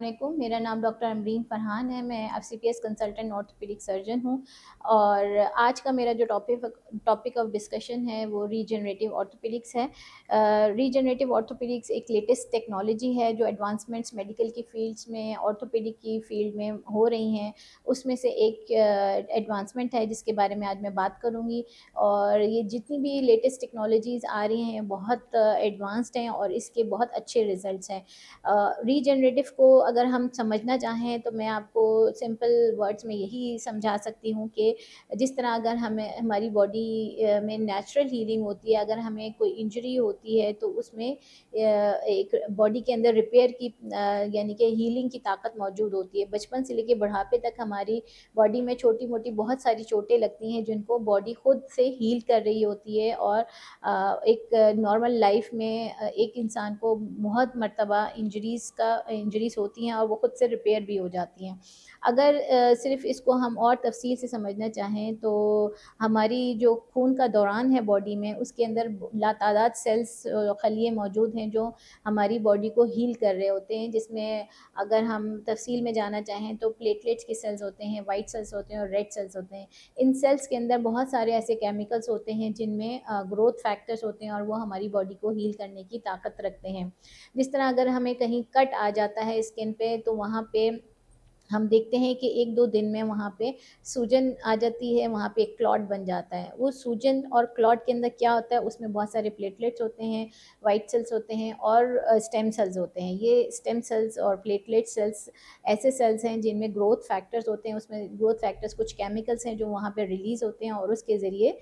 वालेकुम, मेरा नाम डॉक्टर अमरीन फ़रहान है। मैं एफसीपीएस कंसल्टेंट ऑर्थोपेडिक सर्जन हूँ और आज का मेरा जो टॉपिक ऑफ डिस्कशन है वो रीजनरेटिव ऑर्थोपेडिक्स है। रीजनरेटिव ऑर्थोपेडिक्स एक लेटेस्ट टेक्नोलॉजी है जो एडवांसमेंट्स मेडिकल की फील्ड्स में ऑर्थोपेडिक की फील्ड में हो रही हैं। उसमें से एक एडवांसमेंट है जिसके बारे में आज मैं बात करूँगी। और ये जितनी भी लेटेस्ट टेक्नोलॉजीज़ आ रही हैं बहुत एडवांस्ड हैं और इसके बहुत अच्छे रिजल्ट्स हैं। रीजनरेटिव को अगर हम समझना चाहें तो मैं आपको सिंपल वर्ड्स में यही समझा सकती हूँ कि जिस तरह अगर हमें हमारी बॉडी में नेचुरल हीलिंग होती है, अगर हमें कोई इंजरी होती है तो उसमें एक बॉडी के अंदर रिपेयर की यानी कि हीलिंग की ताकत मौजूद होती है। बचपन से लेकर बुढ़ापे तक हमारी बॉडी में छोटी मोटी बहुत सारी चोटें लगती हैं जिनको बॉडी खुद से हील कर रही होती है और एक नॉर्मल लाइफ में एक इंसान को बहुत मर्तबा इंजरीज़ होती हैं और वो खुद से रिपेयर भी हो जाती हैं। अगर सिर्फ़ इसको हम और तफ़सील से समझना चाहें तो हमारी जो खून का दौरान है बॉडी में उसके अंदर लातादाद सेल्स खलिए मौजूद हैं जो हमारी बॉडी को हील कर रहे होते हैं, जिसमें अगर हम तफ़सील में जाना चाहें तो प्लेटलेट्स के सेल्स होते हैं, वाइट सेल्स होते हैं और रेड सेल्स होते हैं। इन सेल्स के अंदर बहुत सारे ऐसे केमिकल्स होते हैं जिनमें ग्रोथ फैक्टर्स होते हैं और वो हमारी बॉडी को हील करने की ताकत रखते हैं। जिस तरह अगर हमें कहीं कट आ जाता है स्किन पे तो वहाँ पे हम देखते हैं कि 1-2 दिन में वहाँ पे सूजन आ जाती है, वहाँ पे एक क्लॉट बन जाता है। वो सूजन और क्लॉट के अंदर क्या होता है, उसमें बहुत सारे प्लेटलेट्स होते हैं, व्हाइट सेल्स होते हैं और स्टेम सेल्स होते हैं। ये स्टेम सेल्स और प्लेटलेट सेल्स ऐसे सेल्स हैं जिनमें ग्रोथ फैक्टर्स होते हैं। उसमें ग्रोथ फैक्टर्स कुछ केमिकल्स हैं जो वहाँ पे रिलीज़ होते हैं और उसके ज़रिए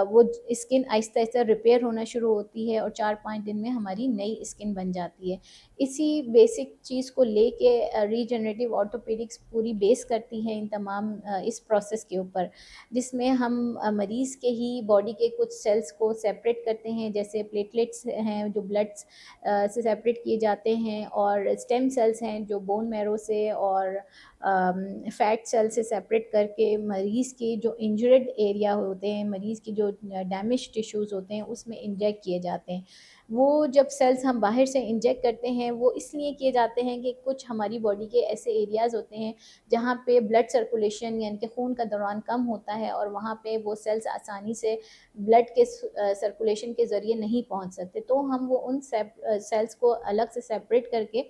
वो स्किन आहिस्ता-आहिस्ता रिपेयर होना शुरू होती है और 4-5 दिन में हमारी नई स्किन बन जाती है। इसी बेसिक चीज़ को लेके रीजनरेटिव ऑर्थोपेडिक्स पूरी बेस करती है इन तमाम इस प्रोसेस के ऊपर, जिसमें हम मरीज़ के ही बॉडी के कुछ सेल्स को सेपरेट करते हैं, जैसे प्लेटलेट्स हैं जो ब्लड्स से सेपरेट किए जाते हैं और स्टेम सेल्स हैं जो बोन मैरो से और फैट सेल से सेपरेट करके मरीज़ के जो इंजर्ड एरिया होते हैं, मरीज़ की जो डैमेज टिश्यूज़ होते हैं उसमें इंजेक्ट किए जाते हैं। वो जब सेल्स हम बाहर से इंजेक्ट करते हैं वो इसलिए किए जाते हैं कि कुछ हमारी बॉडी के ऐसे एरियाज़ होते हैं जहाँ पे ब्लड सर्कुलेशन यानी कि खून का दौरान कम होता है और वहाँ पे वो सेल्स आसानी से ब्लड के सर्कुलेशन के ज़रिए नहीं पहुँच सकते। तो हम वो उन सेल्स को अलग से सेपरेट करके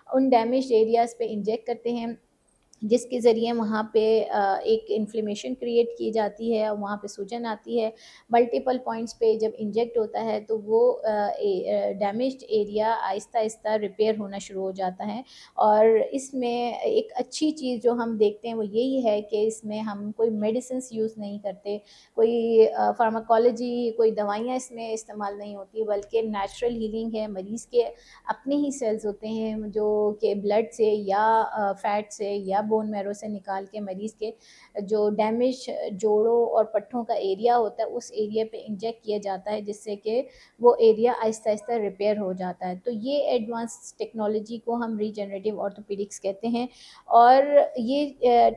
उन डैमेज्ड एरियाज़ पे इंजेक्ट करते हैं, जिसके ज़रिए वहाँ पे एक इन्फ्लेमेशन क्रिएट की जाती है और वहाँ पे सूजन आती है। मल्टीपल पॉइंट्स पे जब इंजेक्ट होता है तो वो डैमेज्ड एरिया आहिस्ता-आहिस्ता रिपेयर होना शुरू हो जाता है। और इसमें एक अच्छी चीज़ जो हम देखते हैं वो यही है कि इसमें हम कोई मेडिसिन्स यूज़ नहीं करते, कोई फार्माकोलॉजी, कोई दवाइयाँ इसमें इस्तेमाल नहीं होती, बल्कि नेचुरल हीलिंग है। मरीज़ के अपने ही सेल्स होते हैं जो कि ब्लड से या फैट से या बोन मैरो से निकाल के मरीज़ के जो डैमेज जोड़ों और पट्ठों का एरिया होता है उस एरिया पे इंजेक्ट किया जाता है, जिससे कि वो एरिया आहिस्ता-आहिस्ता रिपेयर हो जाता है। तो ये एडवांस टेक्नोलॉजी को हम रीजनरेटिव ऑर्थोपेडिक्स कहते हैं और ये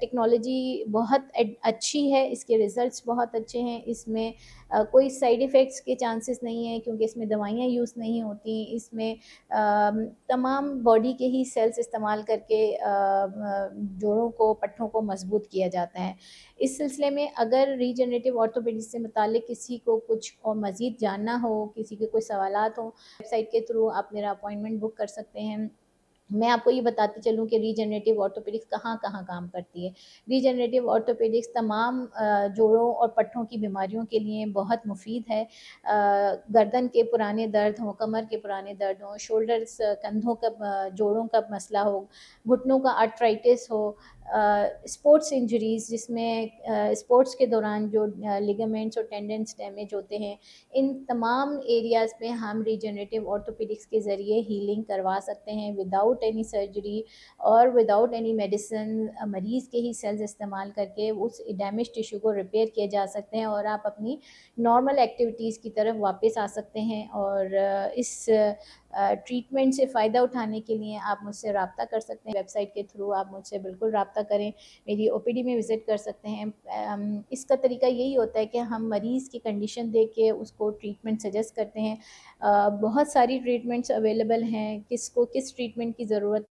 टेक्नोलॉजी बहुत अच्छी है, इसके रिज़ल्ट्स बहुत अच्छे हैं। इसमें कोई साइड इफ़ेक्ट्स के चांसेस नहीं हैं क्योंकि इसमें दवाइयाँ यूज़ नहीं होती। इसमें तमाम बॉडी के ही सेल्स इस्तेमाल करके जोड़ों को, पट्ठों को मज़बूत किया जाता है। इस सिलसिले में अगर रीजनरेटिव ऑर्थोपेडिक्स से मुताल्लिक़ किसी को कुछ और मज़ीद जानना हो, किसी के कोई सवालात हों, वेबसाइट के थ्रू आप मेरा अपॉइंटमेंट बुक कर सकते हैं। मैं आपको ये बताती चलूँ कि रीजनरेटिव ऑर्थोपेडिक्स कहाँ-कहाँ काम करती है। रीजनरेटिव ऑर्थोपेडिक्स तमाम जोड़ों और पट्ठों की बीमारियों के लिए बहुत मुफ़ीद है। गर्दन के पुराने दर्द हों, कमर के पुराने दर्द हों, शोल्डर्स कंधों का जोड़ों का मसला हो, घुटनों का आर्थराइटिस हो, स्पोर्ट्स इंजरीज़ जिसमें स्पोर्ट्स के दौरान जो लिगामेंट्स और टेंडन्स डैमेज होते हैं, इन तमाम एरियाज़ पे हम रीजनरेटिव ऑर्थोपेडिक्स के ज़रिए हीलिंग करवा सकते हैं विदाउट एनी सर्जरी और विदाउट एनी मेडिसिन। मरीज़ के ही सेल्स इस्तेमाल करके उस डैमेज टिश्यू को रिपेयर किए जा सकते हैं और आप अपनी नॉर्मल एक्टिविटीज़ की तरफ वापस आ सकते हैं। और इस ट्रीटमेंट से फ़ायदा उठाने के लिए आप मुझसे रब्ता कर सकते हैं। वेबसाइट के थ्रू आप मुझसे बिल्कुल रब्ता करें, मेरी ओपीडी में विज़िट कर सकते हैं। इसका तरीका यही होता है कि हम मरीज़ की कंडीशन देख के उसको ट्रीटमेंट सजेस्ट करते हैं। बहुत सारी ट्रीटमेंट्स अवेलेबल हैं, किसको किस ट्रीटमेंट की ज़रूरत